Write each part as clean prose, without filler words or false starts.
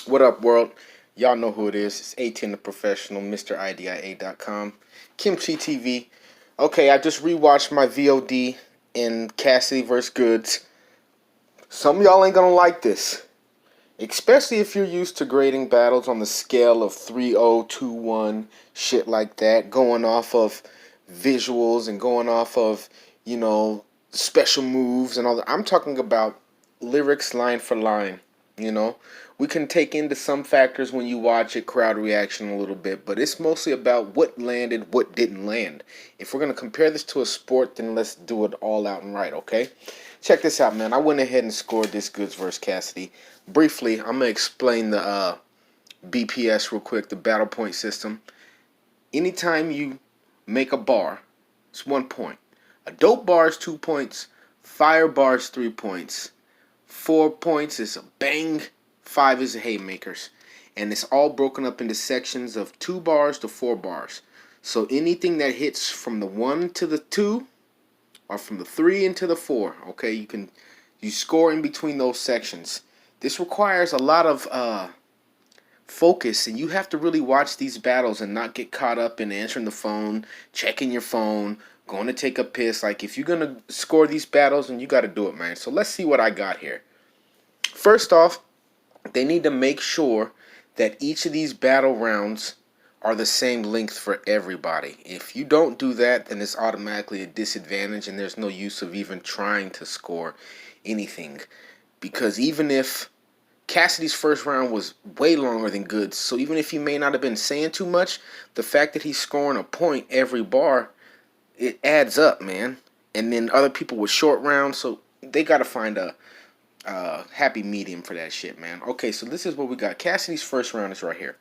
What up, world? Y'all know who it is. It's 18 the Professional, MrIDIA.com, Kimchi TV. Okay, I just rewatched my VOD in Cassidy vs. Goodz. Some of y'all ain't gonna like this. Especially if you're used to grading battles on the scale of 3-0, 2-1, shit like that, going off of visuals and going off of, special moves and all that. I'm talking about lyrics line for line, you know. We can take into some factors when you watch it, crowd reaction a little bit, but it's mostly about what landed, what didn't land. If we're going to compare this to a sport, then let's do it all out and right, okay? Check this out, man. I went ahead and scored this Goodz versus Cassidy. Briefly, I'm going to explain the BPS real quick, the battle point system. Anytime you make a bar, it's 1 point. A dope bar is 2 points. Fire bar is 3 points. 4 points is a bang. 5 is a haymakers. And it's all broken up into sections of 2 bars to 4 bars. So anything that hits from the 1 to the 2 or from the 3 into the 4, okay, you score in between those sections. This requires a lot of focus, and you have to really watch these battles and not get caught up in answering the phone, checking your phone, going to take a piss. Like, if you're going to score these battles, then you got to do it, man. So let's see what I got here. First off, they need to make sure that each of these battle rounds are the same length for everybody. If you don't do that, then it's automatically a disadvantage, and there's no use of even trying to score anything. Because even if Cassidy's first round was way longer than Goodz, so even if he may not have been saying too much, the fact that he's scoring a point every bar, it adds up, man. And then other people with short rounds, so they got to find a happy medium for that shit, man. Okay, so this is what we got. Cassidy's first round is right here.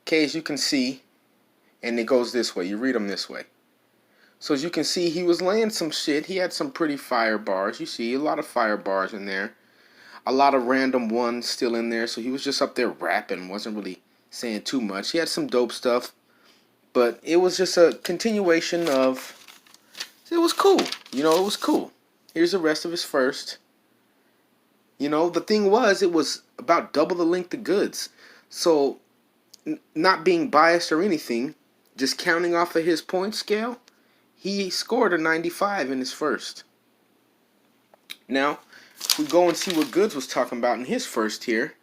Okay, as you can see, and it goes this way. You read them this way. So as you can see, he was laying some shit. He had some pretty fire bars. You see a lot of fire bars in there. A lot of random ones still in there. So he was just up there rapping. Wasn't really saying too much. He had some dope stuff. But it was just a continuation of... It was cool. It was cool. Here's the rest of his first. The thing was, it was about double the length of Goodz. So, not being biased or anything, just counting off of his point scale, he scored a 95 in his first. Now, if we go and see what Goodz was talking about in his first here,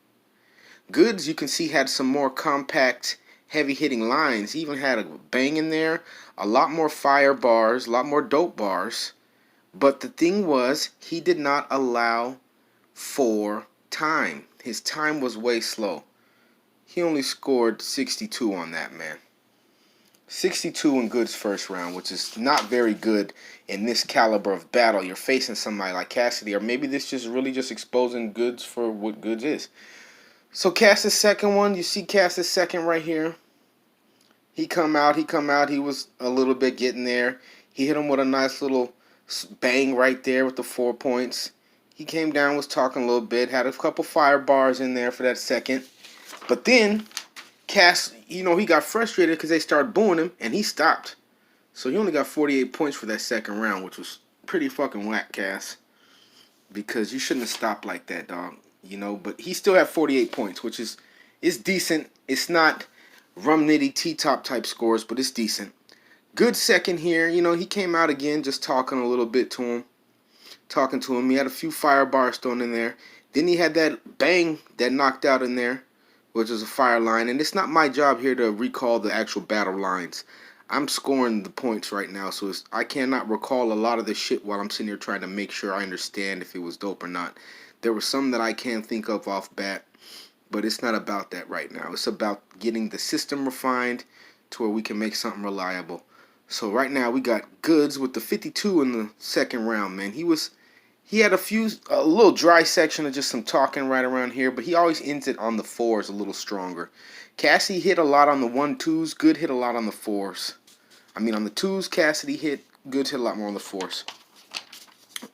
Goodz, you can see, had some more compact, heavy-hitting lines. He even had a bang in there, a lot more fire bars, a lot more dope bars. But the thing was, he did not allow for time. His time was way slow. He only scored 62 on that, man. 62 in Goodz first round, which is not very good in this caliber of battle. You're facing somebody like Cassidy, or maybe this just really just exposing Goodz for what Goodz is. So Cass's second one, you see Cass's second right here. He come out, he was a little bit getting there. He hit him with a nice little bang right there with the 4 points. He came down, was talking a little bit, had a couple fire bars in there for that second. But then, Cass, he got frustrated because they started booing him, and he stopped. So he only got 48 points for that second round, which was pretty fucking whack, Cass. Because you shouldn't have stopped like that, dog. But he still had 48 points, which is decent. It's not rum nitty T-top type scores, but it's decent. Good second here. He came out again just talking a little bit to him. He had a few fire bars thrown in there. Then he had that bang that knocked out in there, which was a fire line. And it's not my job here to recall the actual battle lines. I'm scoring the points right now, so I cannot recall a lot of this shit while I'm sitting here trying to make sure I understand if it was dope or not. There were some that I can think of off bat, but it's not about that right now. It's about getting the system refined to where we can make something reliable. So right now we got Goodz with the 52 in the second round, man. He had a little dry section of just some talking right around here, but he always ends it on the 4s a little stronger. Cassie hit a lot on the 1-2s, Goodz hit a lot on the 4s. On the 2s, Cassidy hit, Goodz hit a lot more on the 4s.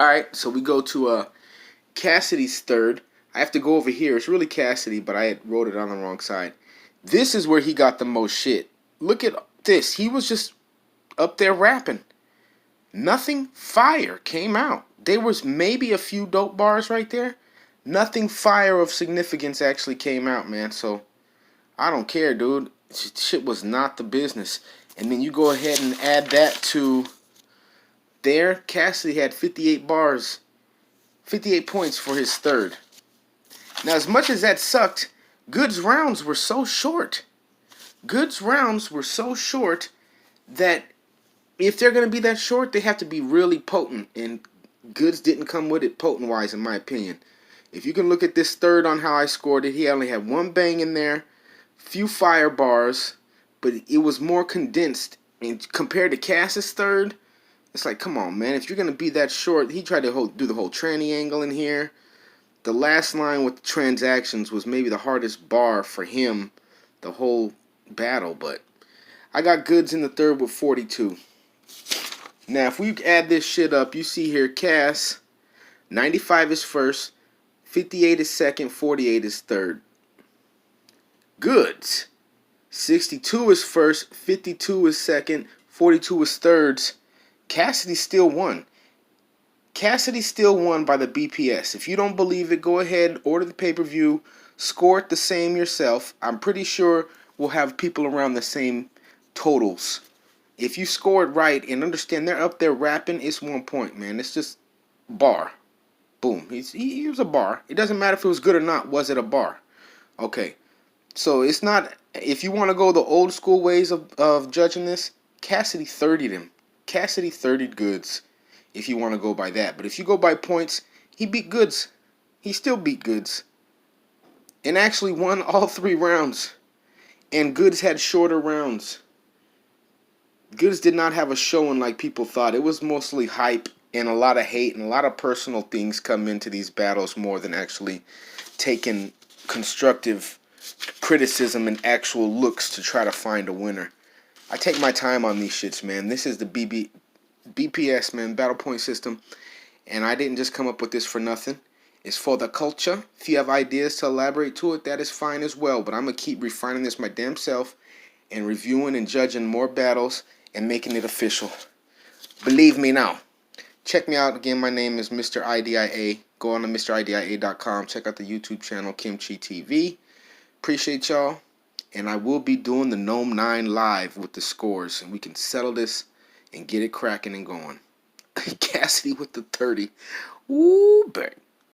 Alright, so we go to Cassidy's third. I have to go over here. It's really Cassidy, but I wrote it on the wrong side. This is where he got the most shit. Look at this. He was just up there rapping. Nothing fire came out. There was maybe a few dope bars right there. Nothing fire of significance actually came out, man. So I don't care, dude. Shit was not the business. And then you go ahead and add that to there. Cassidy had 58 bars, 58 points for his third. Now, as much as that sucked, Goodz rounds were so short. Goodz rounds were so short that if they're going to be that short, they have to be really potent. And Goodz didn't come with it potent-wise, in my opinion. If you can look at this third on how I scored it, he only had one bang in there, few fire bars, but it was more condensed. And compared to Cass's third, it's like, come on, man. If you're going to be that short, he tried to do the whole tranny angle in here. The last line with the transactions was maybe the hardest bar for him the whole battle, but I got Goodz in the third with 42. Now, if we add this shit up, you see here, Cass, 95 is first, 58 is second, 48 is third. Goodz, 62 is first, 52 is second, 42 is thirds. Cassidy still won. Cassidy still won by the BPS. If you don't believe it, go ahead, order the pay-per-view, score it the same yourself. I'm pretty sure we'll have people around the same totals. If you score it right and understand they're up there rapping, it's 1 point, man. It's just bar. Boom. He was a bar. It doesn't matter if it was good or not. Was it a bar? Okay. So it's not, if you want to go the old school ways of judging this, Cassidy 30'd him. Cassidy 30'd Goodz. If you want to go by that. But if you go by points, he beat Goodz. He still beat Goodz. And actually won all 3 rounds. And Goodz had shorter rounds. Goodz did not have a showing like people thought. It was mostly hype and a lot of hate and a lot of personal things come into these battles more than actually taking constructive criticism and actual looks to try to find a winner. I take my time on these shits, man. This is the BPS, man, battle point system, and I didn't just come up with this for nothing. It's for the culture. If you have ideas to elaborate to it, that is fine as well, but I'm going to keep refining this my damn self and reviewing and judging more battles and making it official. Believe me now. Check me out. Again, my name is Mr. IDIA. Go on to MrIDIA.com. Check out the YouTube channel, Kimchi TV. Appreciate y'all, and I will be doing the Gnome 9 live with the scores, and we can settle this and get it cracking and going. Cassidy with the 30. Ooh, bang.